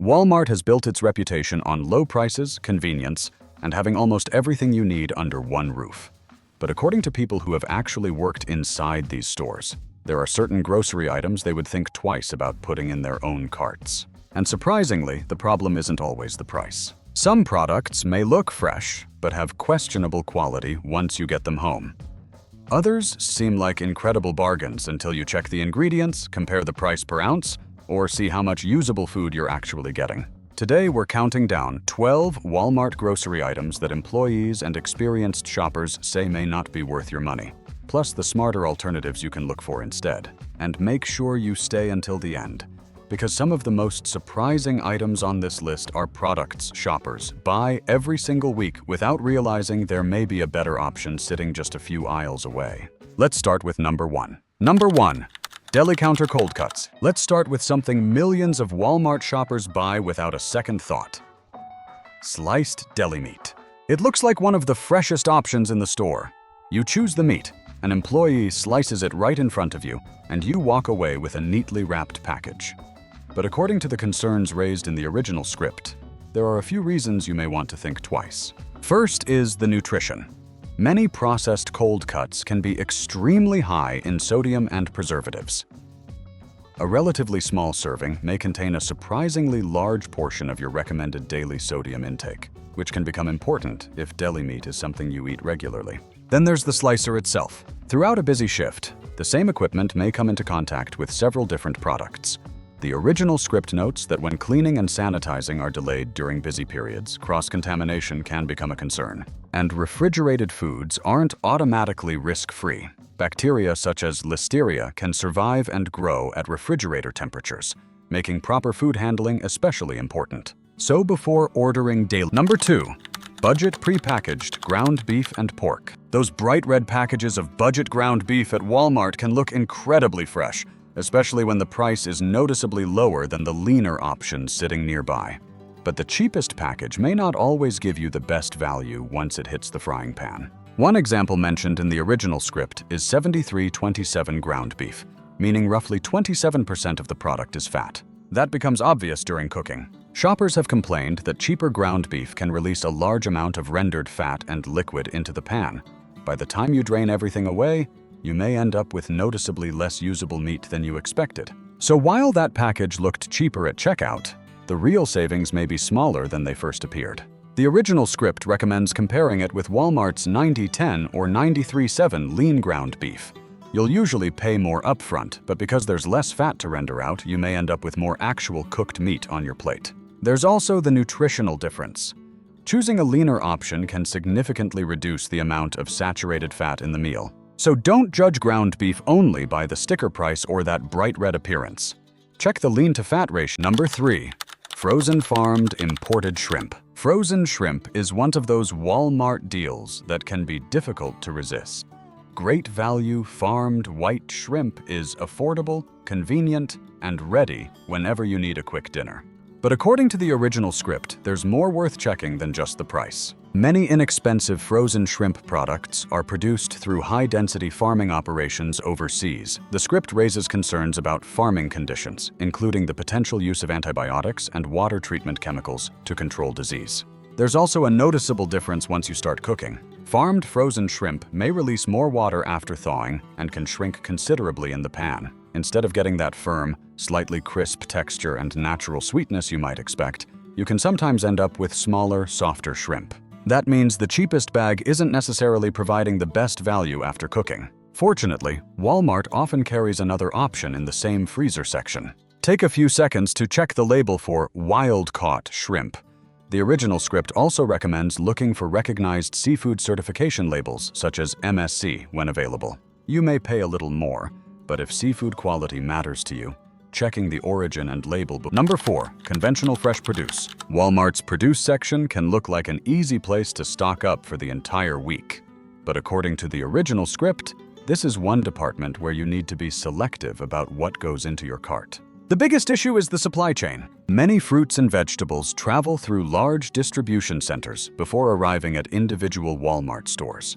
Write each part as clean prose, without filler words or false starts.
Walmart has built its reputation on low prices, convenience, and having almost everything you need under one roof. But according to people who have actually worked inside these stores, there are certain grocery items they would think twice about putting in their own carts. And surprisingly, the problem isn't always the price. Some products may look fresh, but have questionable quality once you get them home. Others seem like incredible bargains until you check the ingredients, compare the price per ounce, or see how much usable food you're actually getting. Today, we're counting down 12 Walmart grocery items that employees and experienced shoppers say may not be worth your money, plus the smarter alternatives you can look for instead. And make sure you stay until the end, because some of the most surprising items on this list are products shoppers buy every single week without realizing there may be a better option sitting just a few aisles away. Let's start with number 1. Number 1. Deli counter cold cuts. Let's start with something millions of Walmart shoppers buy without a second thought. Sliced deli meat. It looks like one of the freshest options in the store. You choose the meat, an employee slices it right in front of you, and you walk away with a neatly wrapped package. But according to the concerns raised in the original script, there are a few reasons you may want to think twice. First is the nutrition. Many processed cold cuts can be extremely high in sodium and preservatives. A relatively small serving may contain a surprisingly large portion of your recommended daily sodium intake, which can become important if deli meat is something you eat regularly. Then there's the slicer itself. Throughout a busy shift, the same equipment may come into contact with several different products. The original script notes that when cleaning and sanitizing are delayed during busy periods, cross-contamination can become a concern. And refrigerated foods aren't automatically risk-free. Bacteria such as Listeria can survive and grow at refrigerator temperatures, making proper food handling especially important. So before ordering daily. Number 2. Budget prepackaged ground beef and pork. Those bright red packages of budget ground beef at Walmart can look incredibly fresh, especially when the price is noticeably lower than the leaner options sitting nearby. But the cheapest package may not always give you the best value once it hits the frying pan. One example mentioned in the original script is 73/27 ground beef, meaning roughly 27% of the product is fat. That becomes obvious during cooking. Shoppers have complained that cheaper ground beef can release a large amount of rendered fat and liquid into the pan. By the time you drain everything away, you may end up with noticeably less usable meat than you expected. So while that package looked cheaper at checkout, the real savings may be smaller than they first appeared. The original script recommends comparing it with Walmart's 90/10 or 93/7 lean ground beef. You'll usually pay more upfront, but because there's less fat to render out, you may end up with more actual cooked meat on your plate. There's also the nutritional difference. Choosing a leaner option can significantly reduce the amount of saturated fat in the meal. So don't judge ground beef only by the sticker price or that bright red appearance. Check the lean-to-fat ratio. Number 3. Frozen farmed imported shrimp. Frozen shrimp is one of those Walmart deals that can be difficult to resist. Great value farmed white shrimp is affordable, convenient, and ready whenever you need a quick dinner. But according to the original script, there's more worth checking than just the price. Many inexpensive frozen shrimp products are produced through high-density farming operations overseas. The script raises concerns about farming conditions, including the potential use of antibiotics and water treatment chemicals to control disease. There's also a noticeable difference once you start cooking. Farmed frozen shrimp may release more water after thawing and can shrink considerably in the pan. Instead of getting that firm, slightly crisp texture and natural sweetness you might expect, you can sometimes end up with smaller, softer shrimp. That means the cheapest bag isn't necessarily providing the best value after cooking. Fortunately, Walmart often carries another option in the same freezer section. Take a few seconds to check the label for wild-caught shrimp. The original script also recommends looking for recognized seafood certification labels such as MSC when available. You may pay a little more, but if seafood quality matters to you, checking the origin and label book. Number 4. Conventional fresh produce. Walmart's produce section can look like an easy place to stock up for the entire week. But according to the original script, this is one department where you need to be selective about what goes into your cart. The biggest issue is the supply chain. Many fruits and vegetables travel through large distribution centers before arriving at individual Walmart stores.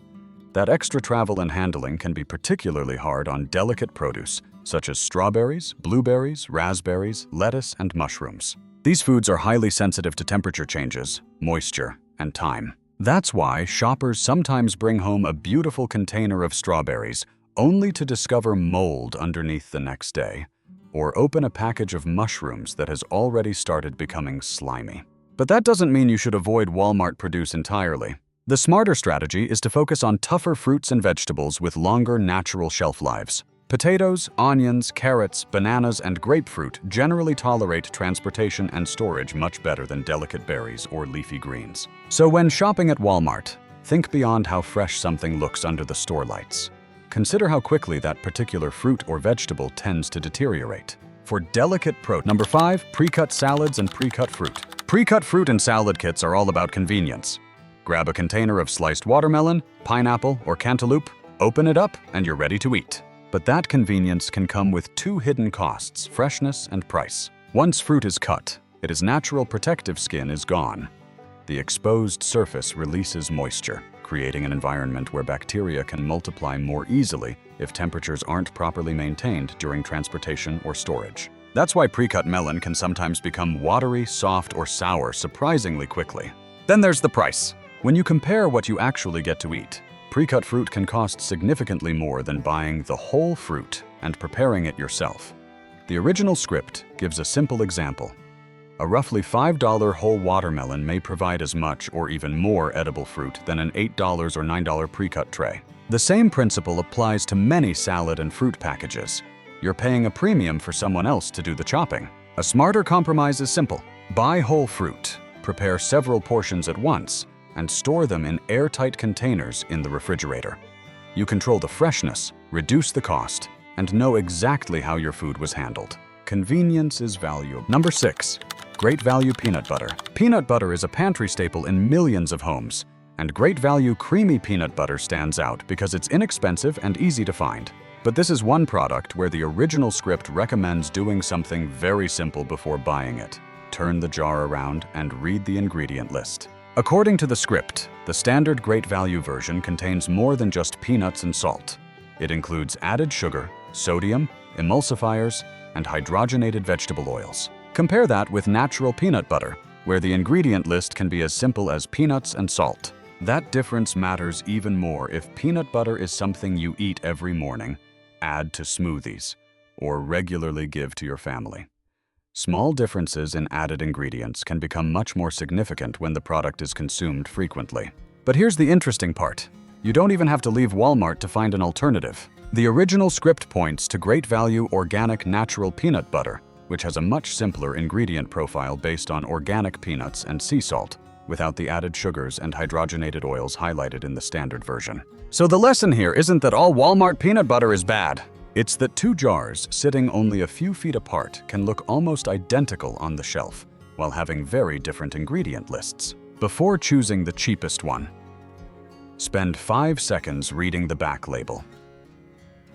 That extra travel and handling can be particularly hard on delicate produce, such as strawberries, blueberries, raspberries, lettuce, and mushrooms. These foods are highly sensitive to temperature changes, moisture, and time. That's why shoppers sometimes bring home a beautiful container of strawberries only to discover mold underneath the next day, or open a package of mushrooms that has already started becoming slimy. But that doesn't mean you should avoid Walmart produce entirely. The smarter strategy is to focus on tougher fruits and vegetables with longer natural shelf lives. Potatoes, onions, carrots, bananas, and grapefruit generally tolerate transportation and storage much better than delicate berries or leafy greens. So when shopping at Walmart, think beyond how fresh something looks under the store lights. Consider how quickly that particular fruit or vegetable tends to deteriorate. For delicate protein. Number 5, pre-cut salads and pre-cut fruit. Pre-cut fruit and salad kits are all about convenience. Grab a container of sliced watermelon, pineapple, or cantaloupe, open it up, and you're ready to eat. But that convenience can come with two hidden costs: freshness and price. Once fruit is cut, its natural protective skin is gone. The exposed surface releases moisture, creating an environment where bacteria can multiply more easily if temperatures aren't properly maintained during transportation or storage. That's why pre-cut melon can sometimes become watery, soft, or sour surprisingly quickly. Then there's the price. When you compare what you actually get to eat, pre-cut fruit can cost significantly more than buying the whole fruit and preparing it yourself. The original script gives a simple example. A roughly $5 whole watermelon may provide as much or even more edible fruit than an $8 or $9 pre-cut tray. The same principle applies to many salad and fruit packages. You're paying a premium for someone else to do the chopping. A smarter compromise is simple. Buy whole fruit, prepare several portions at once, and store them in airtight containers in the refrigerator. You control the freshness, reduce the cost, and know exactly how your food was handled. Convenience is valuable. Number 6, Great Value Peanut Butter. Peanut butter is a pantry staple in millions of homes, and Great Value creamy peanut butter stands out because it's inexpensive and easy to find. But this is one product where the original script recommends doing something very simple before buying it. Turn the jar around and read the ingredient list. According to the script, the standard Great Value version contains more than just peanuts and salt. It includes added sugar, sodium, emulsifiers, and hydrogenated vegetable oils. Compare that with natural peanut butter, where the ingredient list can be as simple as peanuts and salt. That difference matters even more if peanut butter is something you eat every morning, add to smoothies, or regularly give to your family. Small differences in added ingredients can become much more significant when the product is consumed frequently. But here's the interesting part. You don't even have to leave Walmart to find an alternative. The original script points to Great Value Organic Natural Peanut Butter, which has a much simpler ingredient profile based on organic peanuts and sea salt, without the added sugars and hydrogenated oils highlighted in the standard version. So the lesson here isn't that all Walmart peanut butter is bad. It's that two jars sitting only a few feet apart can look almost identical on the shelf, while having very different ingredient lists. Before choosing the cheapest one, spend 5 seconds reading the back label.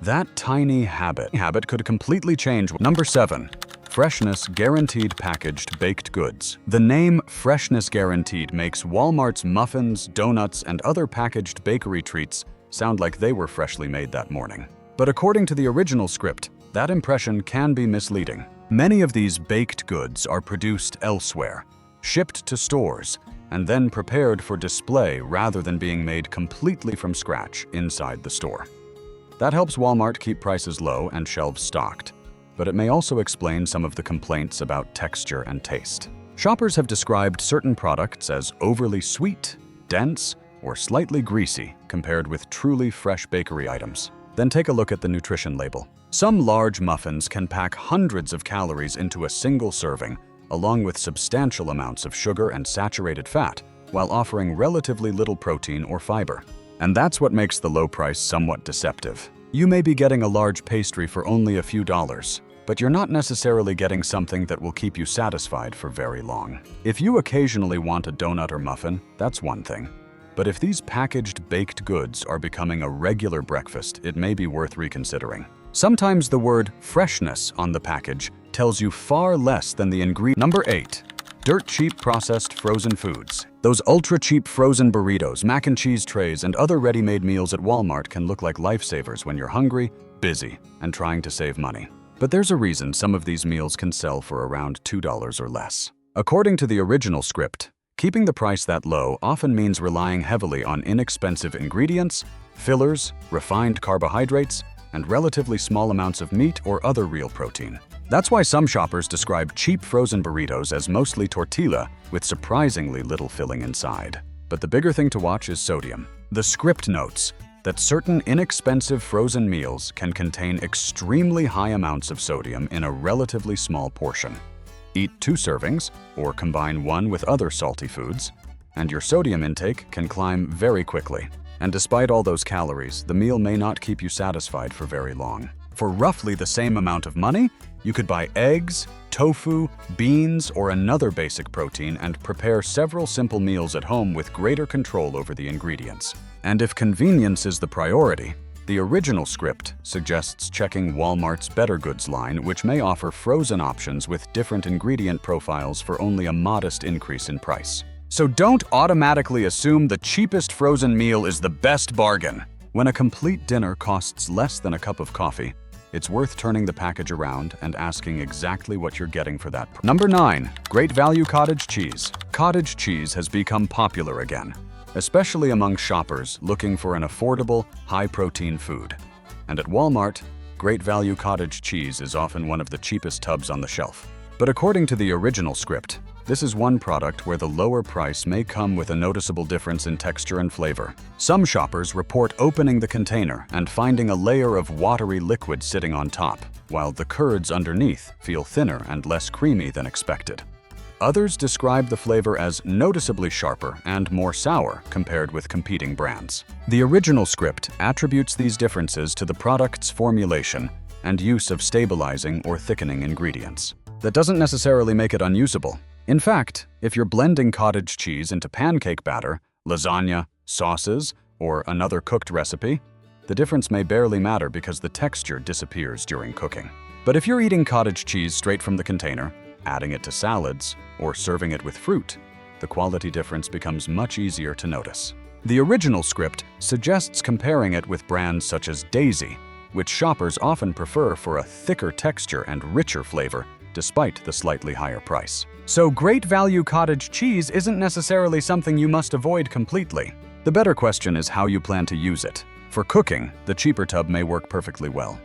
That tiny habit could completely change. Number 7, Freshness Guaranteed Packaged Baked Goods. The name Freshness Guaranteed makes Walmart's muffins, donuts, and other packaged bakery treats sound like they were freshly made that morning. But according to the original script, that impression can be misleading. Many of these baked goods are produced elsewhere, shipped to stores, and then prepared for display rather than being made completely from scratch inside the store. That helps Walmart keep prices low and shelves stocked, but it may also explain some of the complaints about texture and taste. Shoppers have described certain products as overly sweet, dense, or slightly greasy compared with truly fresh bakery items. Then take a look at the nutrition label. Some large muffins can pack hundreds of calories into a single serving, along with substantial amounts of sugar and saturated fat, while offering relatively little protein or fiber. And that's what makes the low price somewhat deceptive. You may be getting a large pastry for only a few dollars, but you're not necessarily getting something that will keep you satisfied for very long. If you occasionally want a donut or muffin, that's one thing. But if these packaged baked goods are becoming a regular breakfast, it may be worth reconsidering. Sometimes the word freshness on the package tells you far less than the ingredient. Number 8, dirt cheap processed frozen foods. Those ultra cheap frozen burritos, mac and cheese trays, and other ready-made meals at Walmart can look like lifesavers when you're hungry, busy, and trying to save money. But there's a reason some of these meals can sell for around $2 or less. According to the original script, keeping the price that low often means relying heavily on inexpensive ingredients, fillers, refined carbohydrates, and relatively small amounts of meat or other real protein. That's why some shoppers describe cheap frozen burritos as mostly tortilla with surprisingly little filling inside. But the bigger thing to watch is sodium. The script notes that certain inexpensive frozen meals can contain extremely high amounts of sodium in a relatively small portion. Eat 2 servings, or combine one with other salty foods, and your sodium intake can climb very quickly. And despite all those calories, the meal may not keep you satisfied for very long. For roughly the same amount of money, you could buy eggs, tofu, beans, or another basic protein and prepare several simple meals at home with greater control over the ingredients. And if convenience is the priority, the original script suggests checking Walmart's Better Goods line, which may offer frozen options with different ingredient profiles for only a modest increase in price. So don't automatically assume the cheapest frozen meal is the best bargain. When a complete dinner costs less than a cup of coffee, it's worth turning the package around and asking exactly what you're getting for that. Number 9. Great value cottage cheese. Cottage cheese has become popular again, especially among shoppers looking for an affordable, high-protein food. And at Walmart, great value cottage cheese is often one of the cheapest tubs on the shelf. But according to the original script, this is one product where the lower price may come with a noticeable difference in texture and flavor. Some shoppers report opening the container and finding a layer of watery liquid sitting on top, while the curds underneath feel thinner and less creamy than expected. Others describe the flavor as noticeably sharper and more sour compared with competing brands. The original script attributes these differences to the product's formulation and use of stabilizing or thickening ingredients. That doesn't necessarily make it unusable. In fact, if you're blending cottage cheese into pancake batter, lasagna, sauces, or another cooked recipe, the difference may barely matter because the texture disappears during cooking. But if you're eating cottage cheese straight from the container, adding it to salads, or serving it with fruit, the quality difference becomes much easier to notice. The original script suggests comparing it with brands such as Daisy, which shoppers often prefer for a thicker texture and richer flavor, despite the slightly higher price. So great value cottage cheese isn't necessarily something you must avoid completely. The better question is how you plan to use it. For cooking, the cheaper tub may work perfectly well.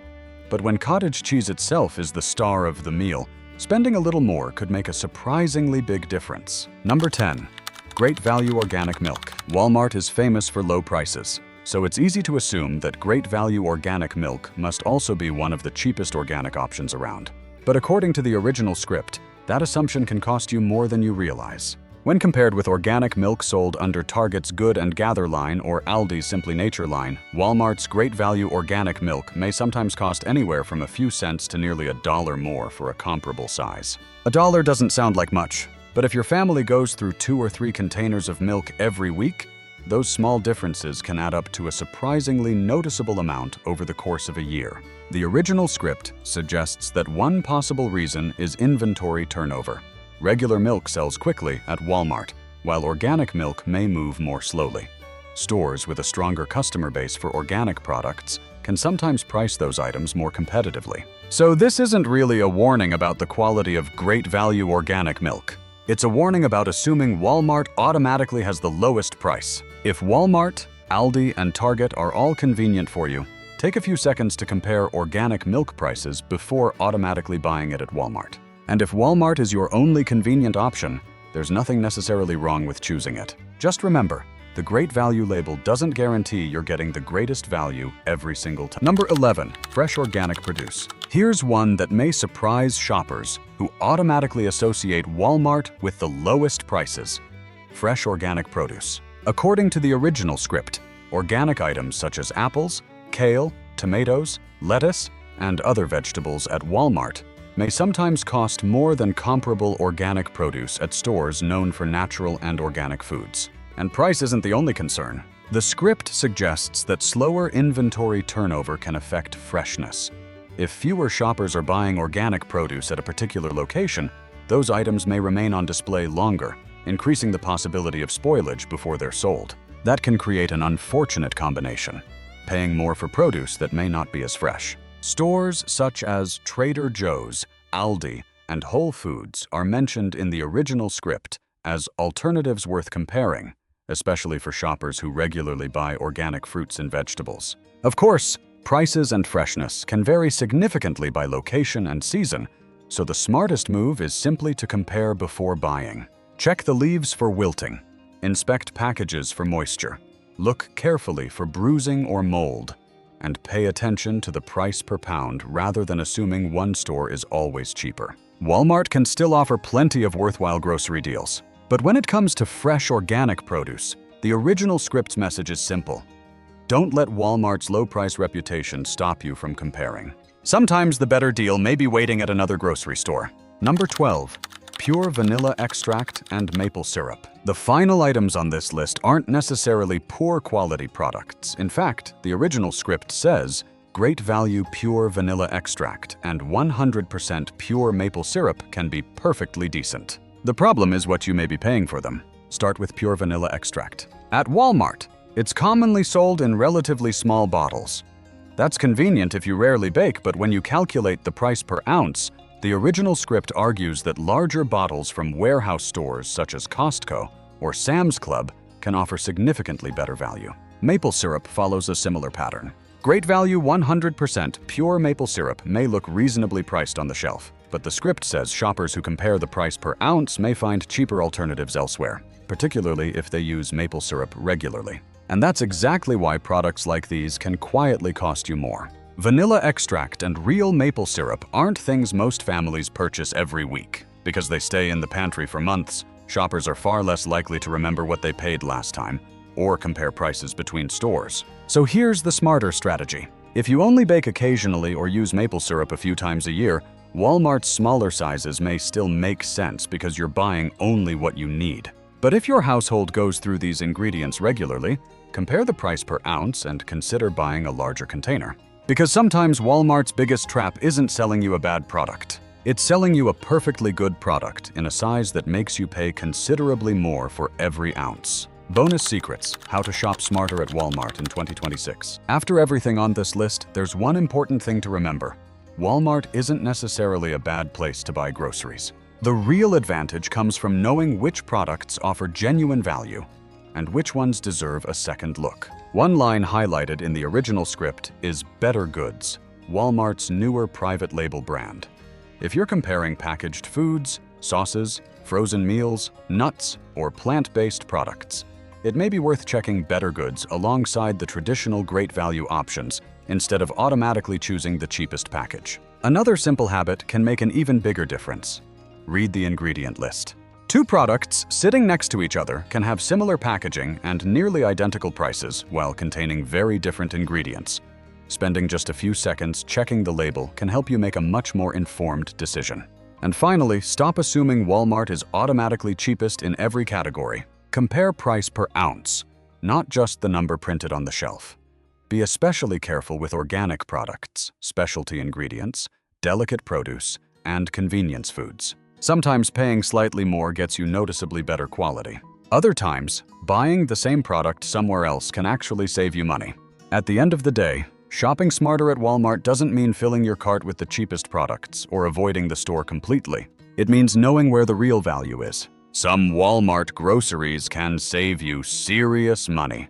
But when cottage cheese itself is the star of the meal, spending a little more could make a surprisingly big difference. Number 10. Great value organic milk. Walmart is famous for low prices, so it's easy to assume that great value organic milk must also be one of the cheapest organic options around. But according to the original script, that assumption can cost you more than you realize. When compared with organic milk sold under Target's Good and Gather line or Aldi's Simply Nature line, Walmart's great value organic milk may sometimes cost anywhere from a few cents to nearly $1 more for a comparable size. $1 doesn't sound like much, but if your family goes through 2 or 3 containers of milk every week, those small differences can add up to a surprisingly noticeable amount over the course of a year. The original script suggests that one possible reason is inventory turnover. Regular milk sells quickly at Walmart, while organic milk may move more slowly. Stores with a stronger customer base for organic products can sometimes price those items more competitively. So this isn't really a warning about the quality of great value organic milk. It's a warning about assuming Walmart automatically has the lowest price. If Walmart, Aldi, and Target are all convenient for you, take a few seconds to compare organic milk prices before automatically buying it at Walmart. And if Walmart is your only convenient option, there's nothing necessarily wrong with choosing it. Just remember, the great value label doesn't guarantee you're getting the greatest value every single time. Number 11. Fresh organic produce. Here's one that may surprise shoppers who automatically associate Walmart with the lowest prices. Fresh organic produce. According to the original script, organic items such as apples, kale, tomatoes, lettuce, and other vegetables at Walmart may sometimes cost more than comparable organic produce at stores known for natural and organic foods. And price isn't the only concern. The script suggests that slower inventory turnover can affect freshness. If fewer shoppers are buying organic produce at a particular location, those items may remain on display longer, increasing the possibility of spoilage before they're sold. That can create an unfortunate combination, paying more for produce that may not be as fresh. Stores such as Trader Joe's, Aldi, and Whole Foods are mentioned in the original script as alternatives worth comparing, especially for shoppers who regularly buy organic fruits and vegetables. Of course, prices and freshness can vary significantly by location and season, so the smartest move is simply to compare before buying. Check the leaves for wilting. Inspect packages for moisture. Look carefully for bruising or mold, and pay attention to the price per pound rather than assuming one store is always cheaper. Walmart can still offer plenty of worthwhile grocery deals, but when it comes to fresh organic produce, the original script's message is simple. Don't let Walmart's low-price reputation stop you from comparing. Sometimes the better deal may be waiting at another grocery store. Number 12. Pure vanilla extract and maple syrup. The final items on this list aren't necessarily poor quality products. In fact, the original script says, great value pure vanilla extract and 100% pure maple syrup can be perfectly decent. The problem is what you may be paying for them. Start with pure vanilla extract. At Walmart, it's commonly sold in relatively small bottles. That's convenient if you rarely bake, but when you calculate the price per ounce, the original script argues that larger bottles from warehouse stores such as Costco or Sam's Club can offer significantly better value. Maple syrup follows a similar pattern. Great value 100% pure maple syrup may look reasonably priced on the shelf, but the script says shoppers who compare the price per ounce may find cheaper alternatives elsewhere, particularly if they use maple syrup regularly. And that's exactly why products like these can quietly cost you more. Vanilla extract and real maple syrup aren't things most families purchase every week. Because they stay in the pantry for months, shoppers are far less likely to remember what they paid last time or compare prices between stores. So here's the smarter strategy. If you only bake occasionally or use maple syrup a few times a year, Walmart's smaller sizes may still make sense because you're buying only what you need. But if your household goes through these ingredients regularly, compare the price per ounce and consider buying a larger container. Because sometimes Walmart's biggest trap isn't selling you a bad product. It's selling you a perfectly good product in a size that makes you pay considerably more for every ounce. Bonus secrets: how to shop smarter at Walmart in 2026. After everything on this list, there's one important thing to remember. Walmart isn't necessarily a bad place to buy groceries. The real advantage comes from knowing which products offer genuine value and which ones deserve a second look. One line highlighted in the original script is Better Goods, Walmart's newer private label brand. If you're comparing packaged foods, sauces, frozen meals, nuts, or plant-based products, it may be worth checking Better Goods alongside the traditional great value options instead of automatically choosing the cheapest package. Another simple habit can make an even bigger difference. Read the ingredient list. Two products sitting next to each other can have similar packaging and nearly identical prices while containing very different ingredients. Spending just a few seconds checking the label can help you make a much more informed decision. And finally, stop assuming Walmart is automatically cheapest in every category. Compare price per ounce, not just the number printed on the shelf. Be especially careful with organic products, specialty ingredients, delicate produce, and convenience foods. Sometimes paying slightly more gets you noticeably better quality. Other times, buying the same product somewhere else can actually save you money. At the end of the day, shopping smarter at Walmart doesn't mean filling your cart with the cheapest products or avoiding the store completely. It means knowing where the real value is. Some Walmart groceries can save you serious money,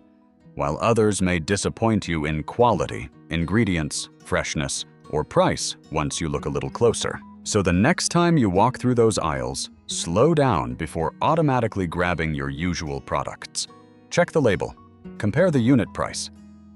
while others may disappoint you in quality, ingredients, freshness, or price once you look a little closer. So the next time you walk through those aisles, slow down before automatically grabbing your usual products. Check the label, compare the unit price,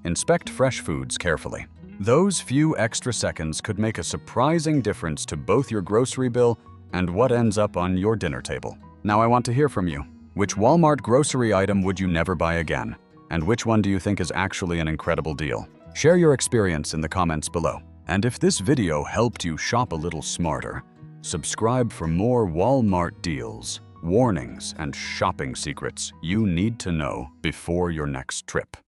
inspect fresh foods carefully. Those few extra seconds could make a surprising difference to both your grocery bill and what ends up on your dinner table. Now I want to hear from you. Which Walmart grocery item would you never buy again? And which one do you think is actually an incredible deal? Share your experience in the comments below. And if this video helped you shop a little smarter, subscribe for more Walmart deals, warnings, and shopping secrets you need to know before your next trip.